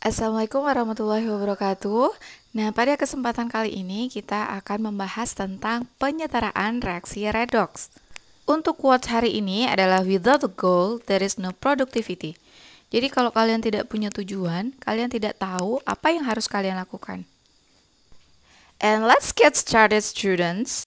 Assalamualaikum warahmatullahi wabarakatuh. Nah, pada kesempatan kali ini kita akan membahas tentang penyetaraan reaksi redox. Untuk quotes hari ini adalah without a goal, there is no productivity. Jadi kalau kalian tidak punya tujuan, kalian tidak tahu apa yang harus kalian lakukan. And let's get started, students.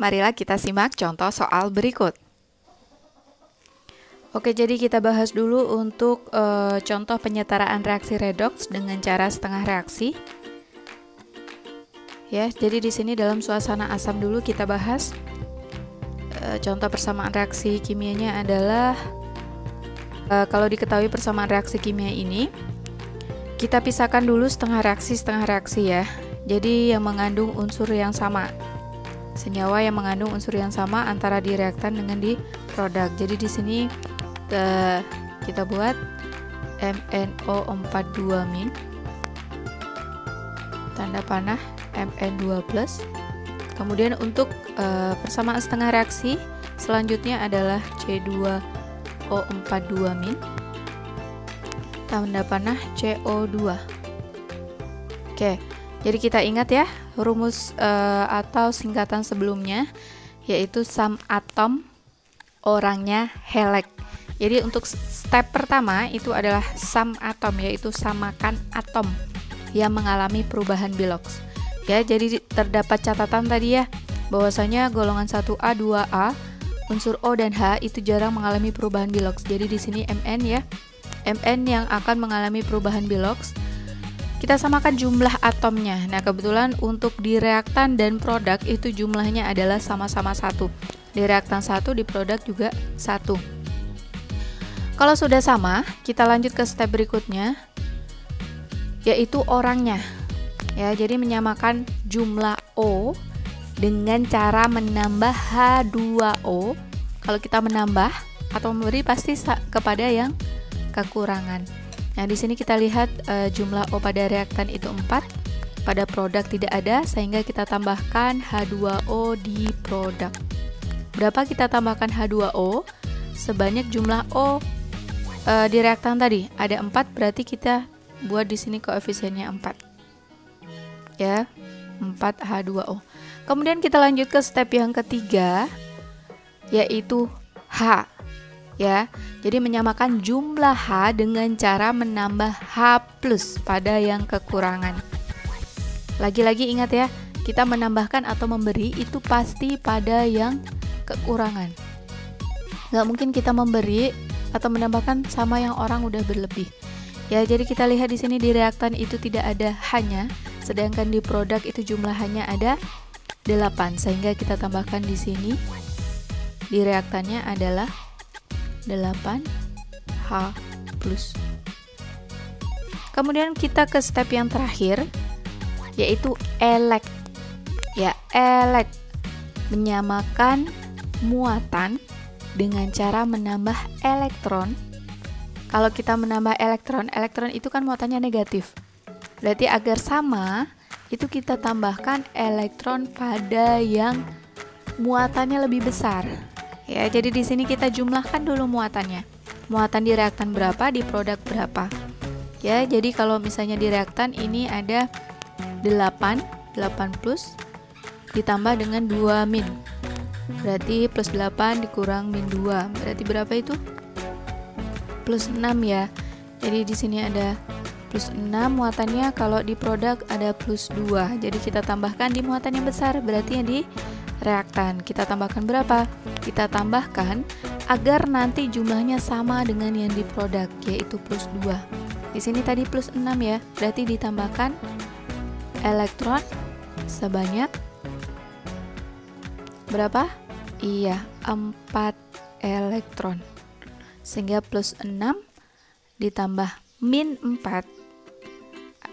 Marilah kita simak contoh soal berikut. Oke, jadi kita bahas dulu untuk contoh penyetaraan reaksi redox dengan cara setengah reaksi. Ya, jadi di sini dalam suasana asam dulu kita bahas. Contoh persamaan reaksi kimianya adalah kalau diketahui persamaan reaksi kimia ini, kita pisahkan dulu setengah reaksi ya. Jadi yang mengandung unsur yang sama. Senyawa yang mengandung unsur yang sama antara di reaktan dengan di produk. Jadi di sini kita buat MnO42- tanda panah Mn2+. Kemudian untuk persamaan setengah reaksi selanjutnya adalah C2O42- tanda panah CO2. Oke. Jadi kita ingat ya rumus atau singkatan sebelumnya, yaitu sum atom orangnya Halleck. Jadi untuk step pertama itu adalah sum atom, yaitu samakan atom yang mengalami perubahan Bilox. Ya, jadi terdapat catatan tadi ya bahwasanya golongan 1A, 2A, unsur O dan H itu jarang mengalami perubahan Bilox. Jadi di sini Mn ya. Mn yang akan mengalami perubahan Bilox. Kita samakan jumlah atomnya. Nah, kebetulan untuk di reaktan dan produk itu jumlahnya adalah sama-sama 1. Di reaktan 1, di produk juga 1. Kalau sudah sama, kita lanjut ke step berikutnya, yaitu orangnya. Ya, jadi menyamakan jumlah O dengan cara menambah H2O. Kalau kita menambah atau memberi pasti kepada yang kekurangan. Nah, di sini kita lihat jumlah O pada reaktan itu 4, pada produk tidak ada, sehingga kita tambahkan H2O di produk. Berapa kita tambahkan H2O? Sebanyak jumlah O di reaktan tadi, ada 4, berarti kita buat di sini koefisiennya 4. Ya, 4 H2O. Kemudian kita lanjut ke step yang ketiga, yaitu H. Ya, jadi menyamakan jumlah H dengan cara menambah H+ pada yang kekurangan. Lagi-lagi ingat ya, kita menambahkan atau memberi itu pasti pada yang kekurangan. Nggak mungkin kita memberi atau menambahkan sama yang orang udah berlebih. Ya, jadi kita lihat di sini di reaktan itu tidak ada H-nya, sedangkan di produk itu jumlah H-nya ada 8, sehingga kita tambahkan di sini di reaktannya adalah 8H+. Kemudian kita ke step yang terakhir, yaitu elek. Ya, elek. menyamakan muatan dengan cara menambah elektron. Kalau kita menambah elektron, elektron itu kan muatannya negatif. Berarti agar sama, itu kita tambahkan elektron pada yang muatannya lebih besar. Ya, jadi di sini kita jumlahkan dulu muatannya. Muatan di reaktan berapa, di produk berapa. Ya, jadi kalau misalnya di reaktan ini ada 8 plus ditambah dengan 2 min. Berarti plus 8 dikurang min 2. Berarti berapa itu? Plus 6 ya. Jadi di sini ada plus 6 muatannya, kalau di produk ada plus 2. Jadi kita tambahkan di muatan yang besar, berarti yang di reaktan. Kita tambahkan berapa? Kita tambahkan agar nanti jumlahnya sama dengan yang di produk, yaitu plus 2. Di sini tadi plus 6 ya. Berarti ditambahkan elektron sebanyak berapa? Iya, 4 elektron. Sehingga plus 6 ditambah min 4,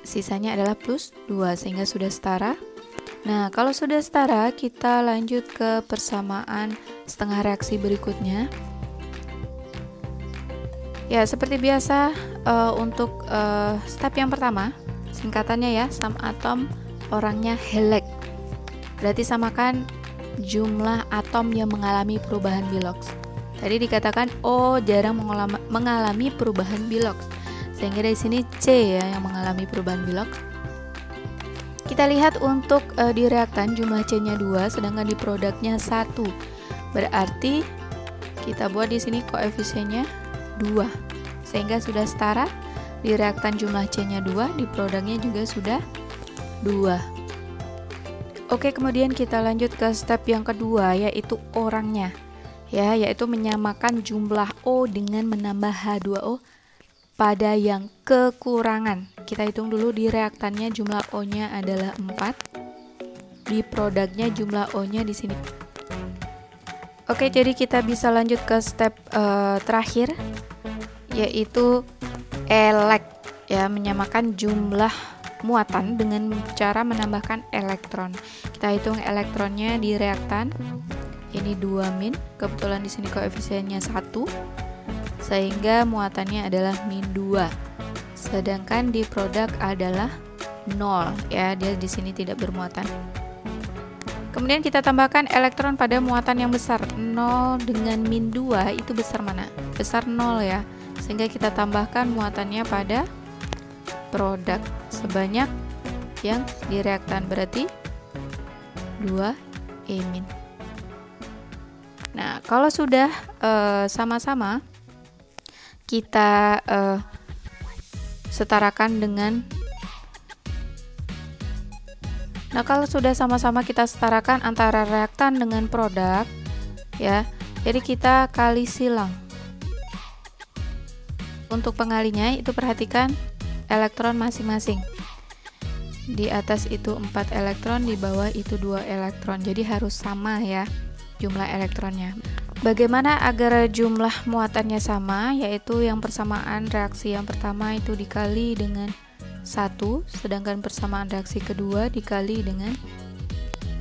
sisanya adalah plus 2, sehingga sudah setara. Nah, kalau sudah setara, kita lanjut ke persamaan setengah reaksi berikutnya. Ya, seperti biasa untuk step yang pertama, singkatannya ya, sum atom orangnya halide. Berarti samakan jumlah atom yang mengalami perubahan Bilox. Tadi dikatakan O jarang mengalami perubahan Bilox, sehingga dari sini C ya yang mengalami perubahan Bilox. Kita lihat untuk di reaktan jumlah C-nya 2, sedangkan di produknya 1. Berarti kita buat di sini koefisiennya 2, sehingga sudah setara. Di reaktan jumlah C-nya 2, di produknya juga sudah 2. Oke, kemudian kita lanjut ke step yang kedua, yaitu orangnya. Ya, yaitu menyamakan jumlah O dengan menambah H2O pada yang kekurangan. Kita hitung dulu, di reaktannya jumlah O-nya adalah 4. Di produknya jumlah O-nya di sini. Oke, jadi kita bisa lanjut ke step terakhir, yaitu elek, ya, menyamakan jumlah muatan dengan cara menambahkan elektron. Kita hitung elektronnya di reaktan. Ini 2 min, kebetulan di sini koefisiennya 1, sehingga muatannya adalah min 2. Sedangkan di produk adalah 0, ya, dia di sini tidak bermuatan. Kemudian kita tambahkan elektron pada muatan yang besar. 0 dengan min 2 itu besar mana? Besar 0 ya. Sehingga kita tambahkan muatannya pada produk sebanyak yang di reaktan, berarti 2 E min. Nah, kalau sudah sama-sama kita setarakan dengan antara reaktan dengan produk, ya. Jadi kita kali silang. Untuk pengalinya itu perhatikan elektron masing-masing. Di atas itu 4 elektron, di bawah itu 2 elektron. Jadi harus sama ya jumlah elektronnya. Bagaimana agar jumlah muatannya sama? Yaitu yang persamaan reaksi yang pertama itu dikali dengan 1, sedangkan persamaan reaksi kedua dikali dengan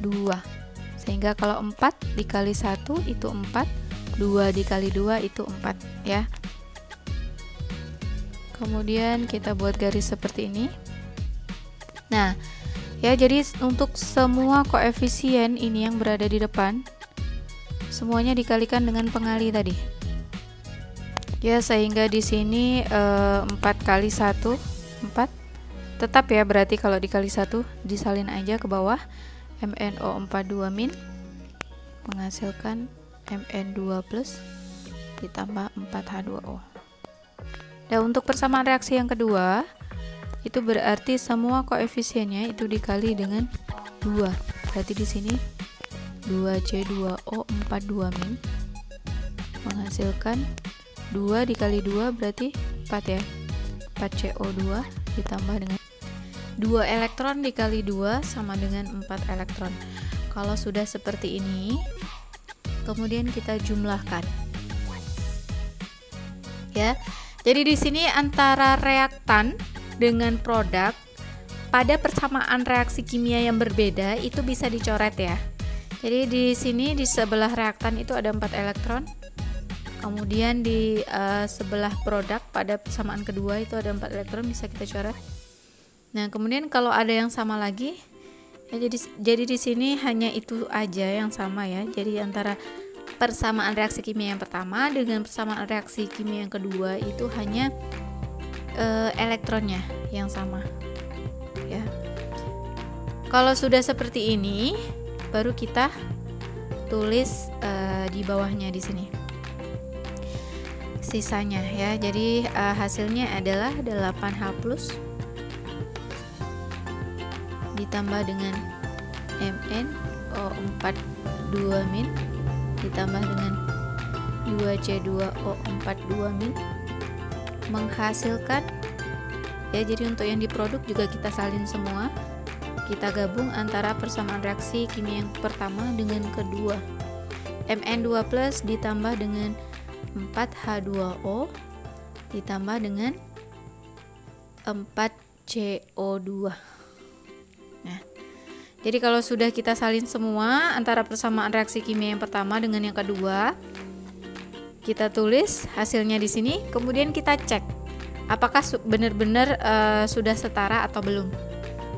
2. Sehingga kalau 4 dikali 1 itu 4, 2 dikali 2 itu 4 ya. Kemudian kita buat garis seperti ini. Nah, ya, jadi untuk semua koefisien ini yang berada di depan, semuanya dikalikan dengan pengali tadi. Ya, sehingga di sini 4 kali 1, 4. Tetap ya, berarti kalau dikali 1 disalin aja ke bawah. MnO42 min menghasilkan Mn2 plus ditambah 4H2O. Dan untuk persamaan reaksi yang kedua, itu berarti semua koefisiennya itu dikali dengan 2. Berarti di sini 2C2O42 min menghasilkan 2 dikali 2 berarti 4 ya. 4CO2 ditambah dengan 2 elektron dikali 2 sama dengan 4 elektron. Kalau sudah seperti ini, kemudian kita jumlahkan. Ya. Jadi di sini antara reaktan dengan produk pada persamaan reaksi kimia yang berbeda itu bisa dicoret ya. Jadi di sini di sebelah reaktan itu ada 4 elektron. Kemudian di sebelah produk pada persamaan kedua itu ada 4 elektron, bisa kita coret. Nah, kemudian kalau ada yang sama lagi, ya jadi di sini hanya itu aja yang sama ya. Jadi antara persamaan reaksi kimia yang pertama dengan persamaan reaksi kimia yang kedua itu hanya elektronnya yang sama. Ya. Kalau sudah seperti ini, baru kita tulis di bawahnya di sini sisanya ya. Jadi hasilnya adalah 8H+ ditambah dengan MnO42- ditambah dengan 2C2O42- menghasilkan ya. Jadi untuk yang diproduk juga kita salin semua, kita gabung antara persamaan reaksi kimia yang pertama dengan kedua. Mn2+ ditambah dengan 4H2O ditambah dengan 4CO2. Nah, jadi kalau sudah kita salin semua antara persamaan reaksi kimia yang pertama dengan yang kedua, kita tulis hasilnya di sini, kemudian kita cek apakah benar-benar sudah setara atau belum.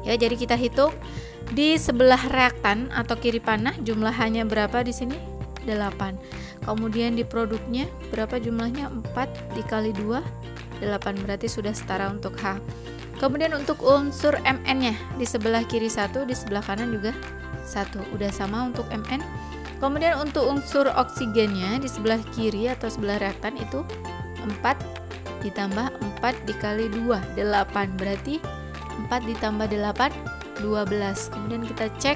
Ya, jadi kita hitung di sebelah reaktan atau kiri panah jumlahannya berapa di sini? 8. Kemudian di produknya berapa jumlahnya? 4 dikali 2, 8, berarti sudah setara untuk H. Kemudian untuk unsur Mn-nya di sebelah kiri 1, di sebelah kanan juga 1, udah sama untuk Mn. Kemudian untuk unsur oksigennya di sebelah kiri atau sebelah reaktan itu 4 ditambah 4 dikali 2, 8, berarti 4 ditambah 8, 12. Kemudian kita cek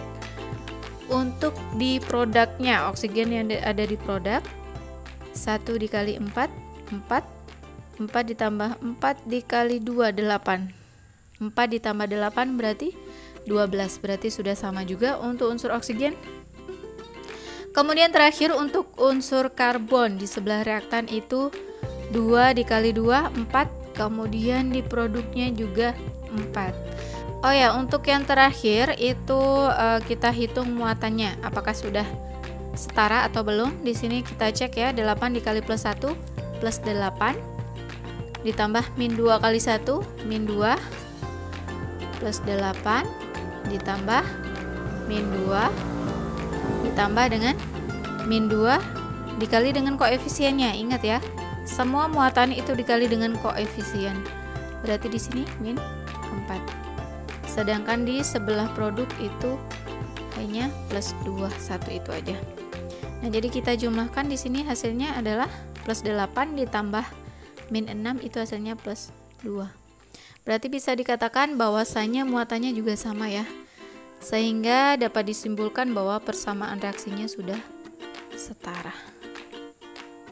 untuk di produknya, oksigen yang ada di produk 1 dikali 4, 4 ditambah 4 dikali 2, 8, 4 ditambah 8 berarti 12, berarti sudah sama juga untuk unsur oksigen. Kemudian terakhir untuk unsur karbon di sebelah reaktan itu 2 dikali 2, 4, kemudian di produknya juga 4. Oh ya, untuk yang terakhir itu kita hitung muatannya apakah sudah setara atau belum. Di sini kita cek ya, 8 dikali plus 1 plus 8 ditambah min 2 kali 1 min 2 plus 8 ditambah min 2 ditambah dengan min 2 dikali dengan koefisiennya. Ingat ya, semua muatan itu dikali dengan koefisien. Berarti di sini min 4. Sedangkan di sebelah produk itu hanya plus 2, 1 itu aja. Nah, jadi kita jumlahkan di sini hasilnya adalah plus 8 ditambah min 6, itu hasilnya plus 2. Berarti bisa dikatakan bahwasanya muatannya juga sama ya. Sehingga dapat disimpulkan bahwa persamaan reaksinya sudah setara.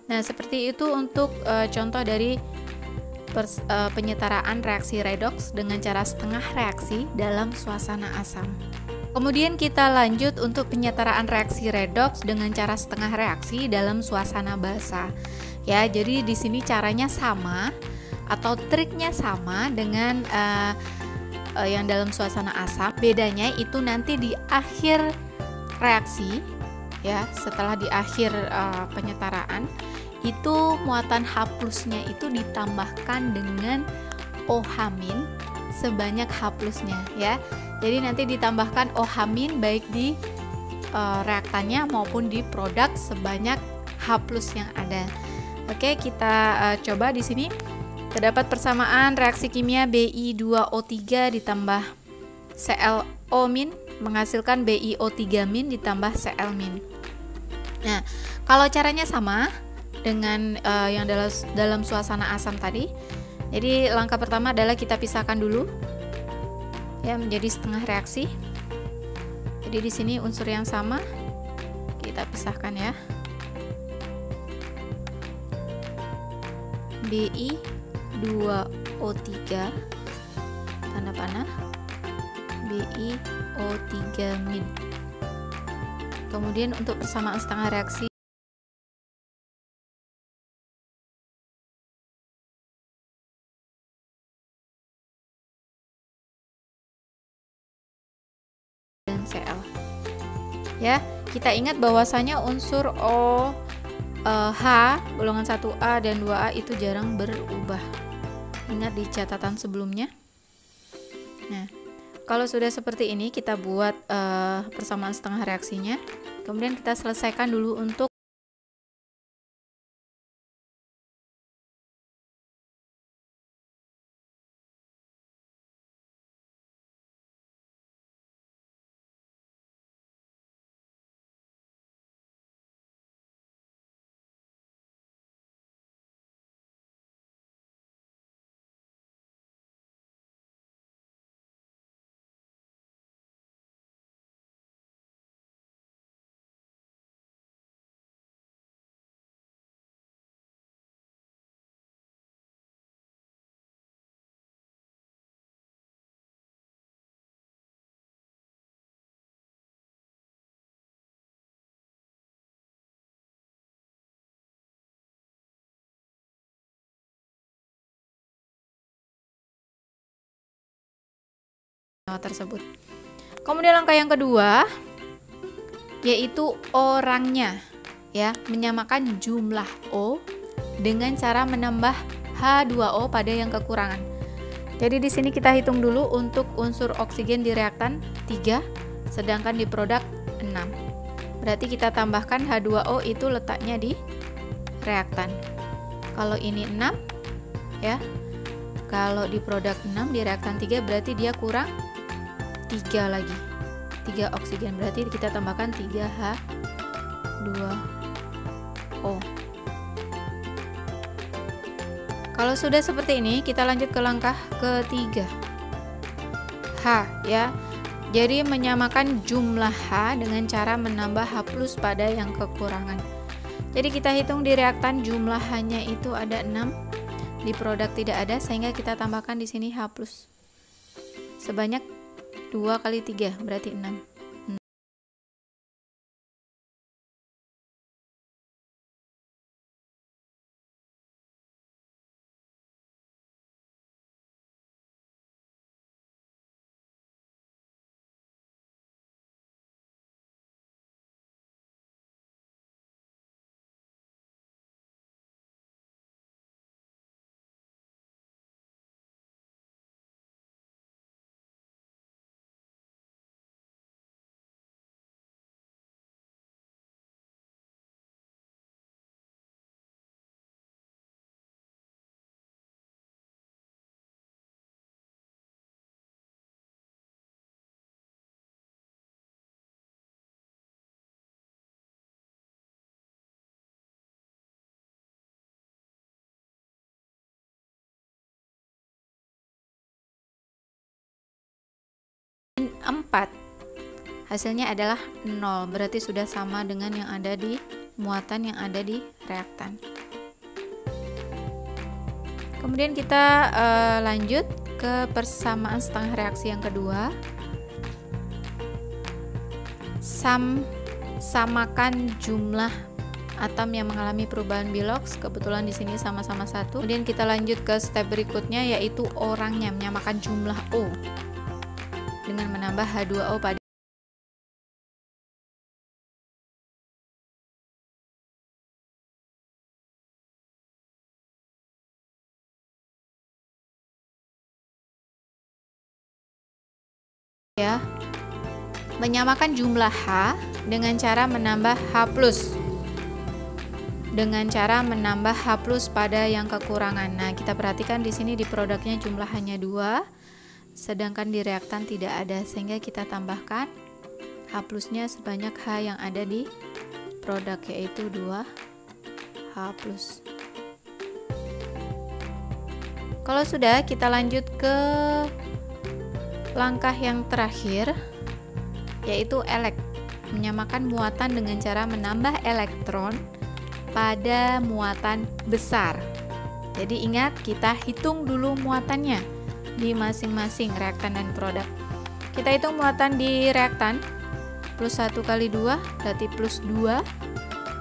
Nah, seperti itu untuk contoh dari penyetaraan reaksi redoks dengan cara setengah reaksi dalam suasana asam. Kemudian kita lanjut untuk penyetaraan reaksi redoks dengan cara setengah reaksi dalam suasana basa. Ya, jadi di sini caranya sama atau triknya sama dengan yang dalam suasana asam. Bedanya itu nanti di akhir reaksi ya, setelah di akhir penyetaraan itu muatan H+-nya itu ditambahkan dengan OH- sebanyak H+-nya ya. Jadi nanti ditambahkan OH- baik di reaktannya maupun di produk sebanyak H+ yang ada. Oke, kita coba di sini. Terdapat persamaan reaksi kimia Bi2O3 ditambah ClO- menghasilkan BiO3- ditambah Cl-. Nah, kalau caranya sama dengan yang dalam suasana asam tadi. Jadi langkah pertama adalah kita pisahkan dulu ya menjadi setengah reaksi. Jadi di sini unsur yang sama kita pisahkan ya. Bi2O3 tanda panah BiO3-. Kemudian untuk persamaan setengah reaksi dan Cl. Ya, kita ingat bahwasanya unsur O, H, golongan 1A dan 2A itu jarang berubah. Ingat di catatan sebelumnya. Nah, kalau sudah seperti ini, kita buat persamaan setengah reaksinya. Kemudian kita selesaikan dulu untuk tersebut. Kemudian langkah yang kedua yaitu orangnya, ya, menyamakan jumlah O dengan cara menambah H2O pada yang kekurangan. Jadi di sini kita hitung dulu untuk unsur oksigen di reaktan 3, sedangkan di produk 6. Berarti kita tambahkan H2O itu letaknya di reaktan. Kalau ini 6, ya. Kalau di produk 6 di reaktan 3 berarti dia kurang 3 lagi. 3 oksigen, berarti kita tambahkan 3H2O. Kalau sudah seperti ini, kita lanjut ke langkah ketiga. H, ya. Jadi menyamakan jumlah H dengan cara menambah H+ pada yang kekurangan. Jadi kita hitung di reaktan jumlah H-nya itu ada 6, di produk tidak ada, sehingga kita tambahkan di sini H+. Sebanyak 2 kali 3 berarti 6. Min 4, hasilnya adalah 0, berarti sudah sama dengan yang ada di muatan yang ada di reaktan. Kemudian kita lanjut ke persamaan setengah reaksi yang kedua. Samakan jumlah atom yang mengalami perubahan bilox, kebetulan di sini sama-sama 1. Kemudian kita lanjut ke step berikutnya, yaitu orangnya, menyamakan jumlah O dengan menambah H2O pada ya. Menyamakan jumlah H dengan cara menambah H+. Dengan cara menambah H+ pada yang kekurangan. Nah, kita perhatikan di sini di produknya jumlah hanya 2. Sedangkan di reaktan tidak ada, sehingga kita tambahkan H+-nya sebanyak H yang ada di produk, yaitu 2H+. Kalau sudah, kita lanjut ke langkah yang terakhir, yaitu menyamakan muatan dengan cara menambah elektron pada muatan besar. Jadi ingat, kita hitung dulu muatannya di masing-masing reaktan dan produk. Kita hitung muatan di reaktan, plus 1 kali 2 berarti plus 2,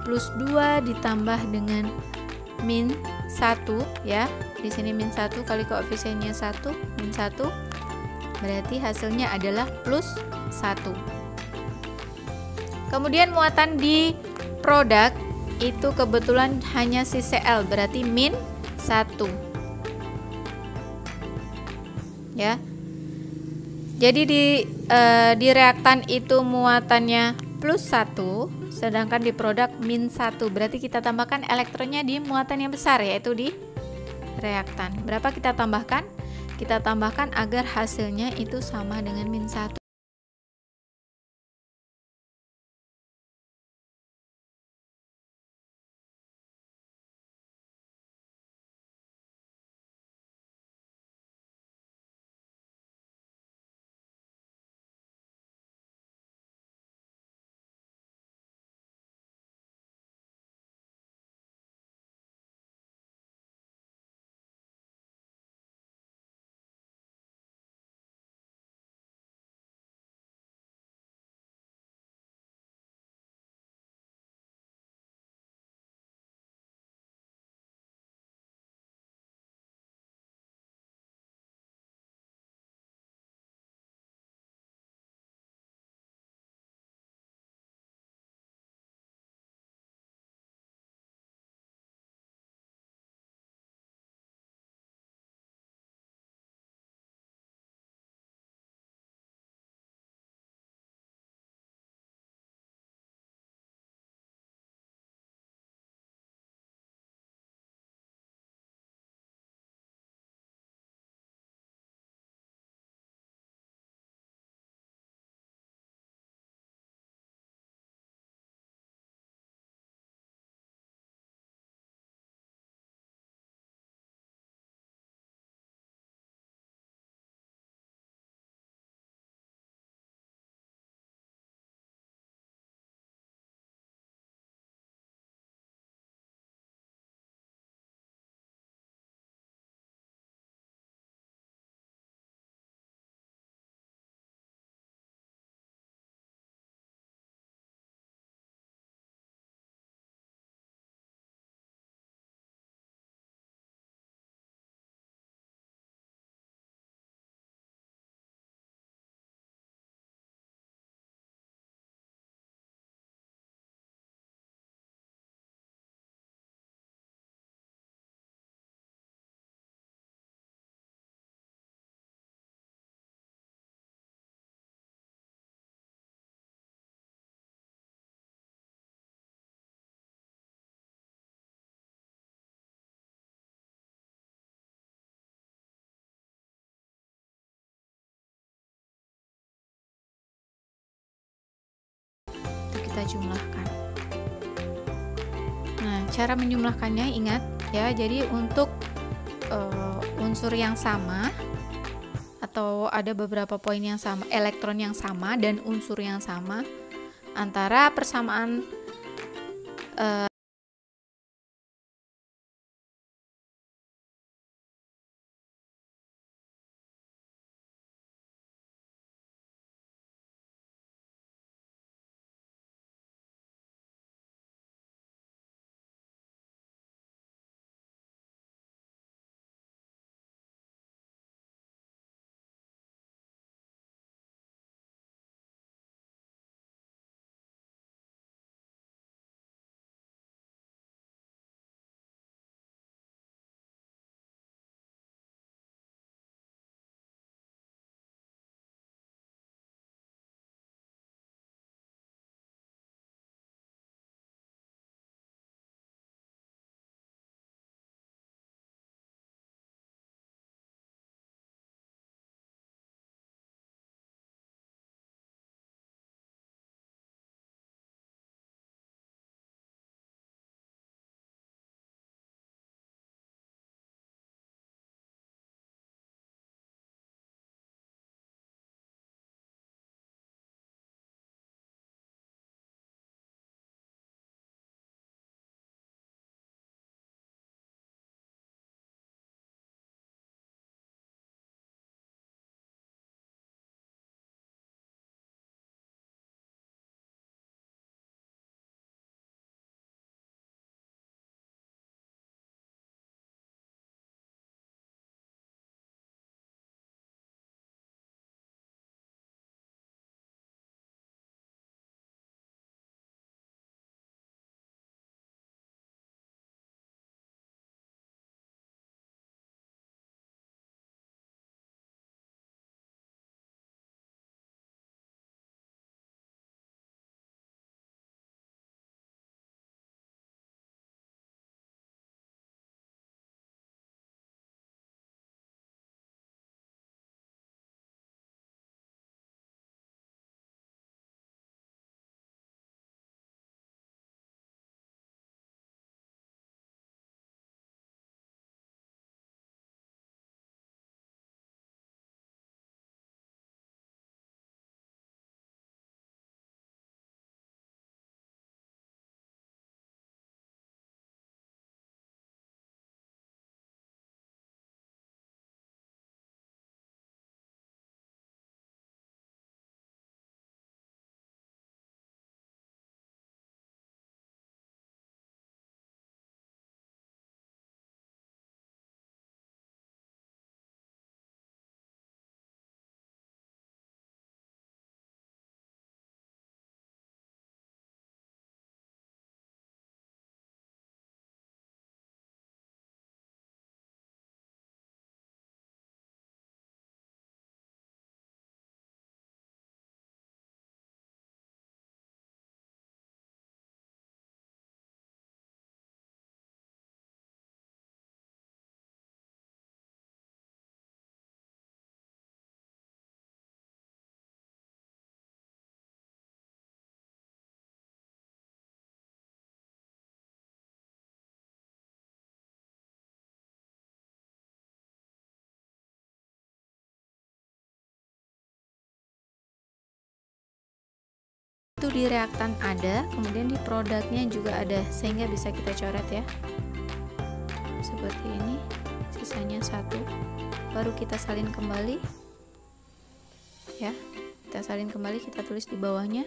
plus 2 ditambah dengan min 1, ya. Di sini min 1 kali koefisiennya 1, min 1, berarti hasilnya adalah plus 1. Kemudian muatan di produk itu kebetulan hanya si Cl, berarti min 1. Ya. Jadi di reaktan itu muatannya plus 1, sedangkan di produk min 1. Berarti kita tambahkan elektronnya di muatan yang besar, yaitu di reaktan. Berapa kita tambahkan? Kita tambahkan agar hasilnya itu sama dengan min 1. Kita jumlahkan. Nah, cara menjumlahkannya ingat ya. Jadi untuk unsur yang sama atau ada beberapa poin yang sama, elektron yang sama dan unsur yang sama, antara persamaan itu di reaktan ada, kemudian di produknya juga ada, sehingga bisa kita coret ya. Seperti ini, sisanya 1. Baru kita salin kembali. Ya, kita salin kembali, kita tulis di bawahnya.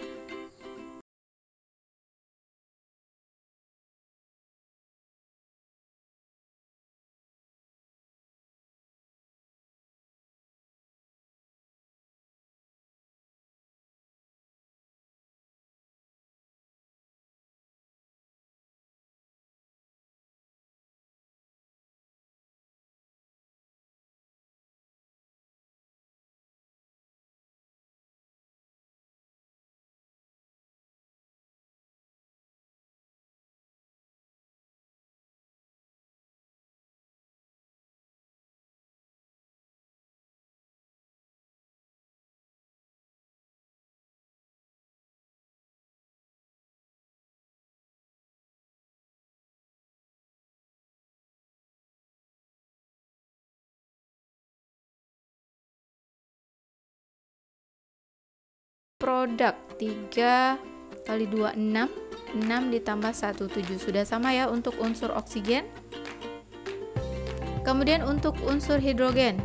Produk 3 kali 2 6, 6 ditambah 1 7. Sudah sama ya untuk unsur oksigen. Kemudian untuk unsur hidrogen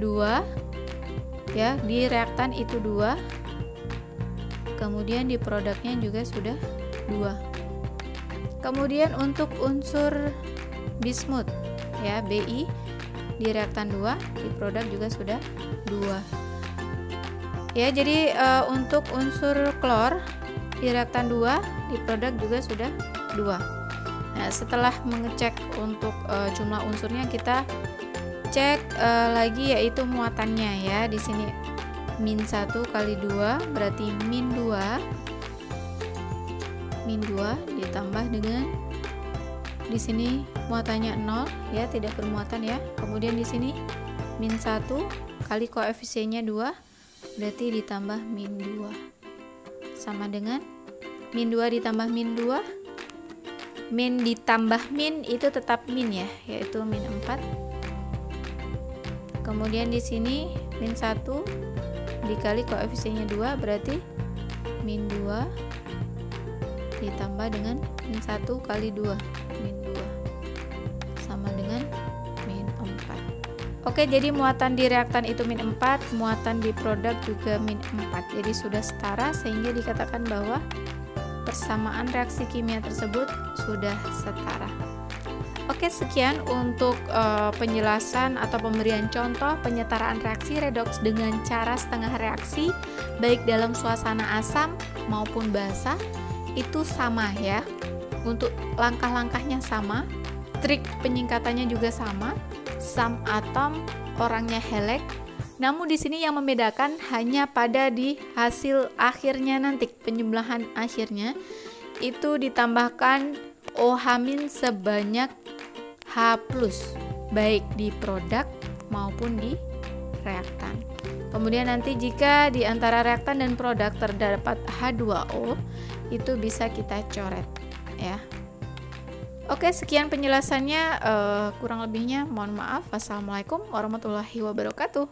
2 ya, di reaktan itu 2. Kemudian di produknya juga sudah 2. Kemudian untuk unsur bismut ya, Bi, di reaktan 2, di produk juga sudah 2. Ya, jadi untuk unsur klor di reaktan 2, di produk juga sudah 2. Nah, setelah mengecek untuk jumlah unsurnya, kita cek lagi yaitu muatannya ya. Di sini min 1 kali 2 berarti min 2. Min 2 ditambah dengan di sini muatannya 0 ya, tidak bermuatan ya. Kemudian di sini min 1 kali koefisiennya 2 berarti ditambah min 2 sama dengan min 2 ditambah min 2. Min ditambah min itu tetap min ya, yaitu min 4. Kemudian di sini min 1 dikali koefisiennya 2 berarti min 2 ditambah dengan min 1 kali 2, min 2 sama dengan min 4. Oke, jadi muatan di reaktan itu min 4, muatan di produk juga min 4. Jadi sudah setara sehingga dikatakan bahwa persamaan reaksi kimia tersebut sudah setara. Oke, sekian untuk penjelasan atau pemberian contoh penyetaraan reaksi redoks dengan cara setengah reaksi baik dalam suasana asam maupun basa. Itu sama ya. Untuk langkah-langkahnya sama, trik penyingkatannya juga sama. Sum atom, orangnya Halleck. Namun di sini yang membedakan hanya pada di hasil akhirnya nanti, penjumlahan akhirnya itu ditambahkan OH- sebanyak H+, baik di produk maupun di reaktan. Kemudian nanti jika di antara reaktan dan produk terdapat H2O, itu bisa kita coret ya. Oke, sekian penjelasannya, kurang lebihnya mohon maaf. Wassalamualaikum warahmatullahi wabarakatuh.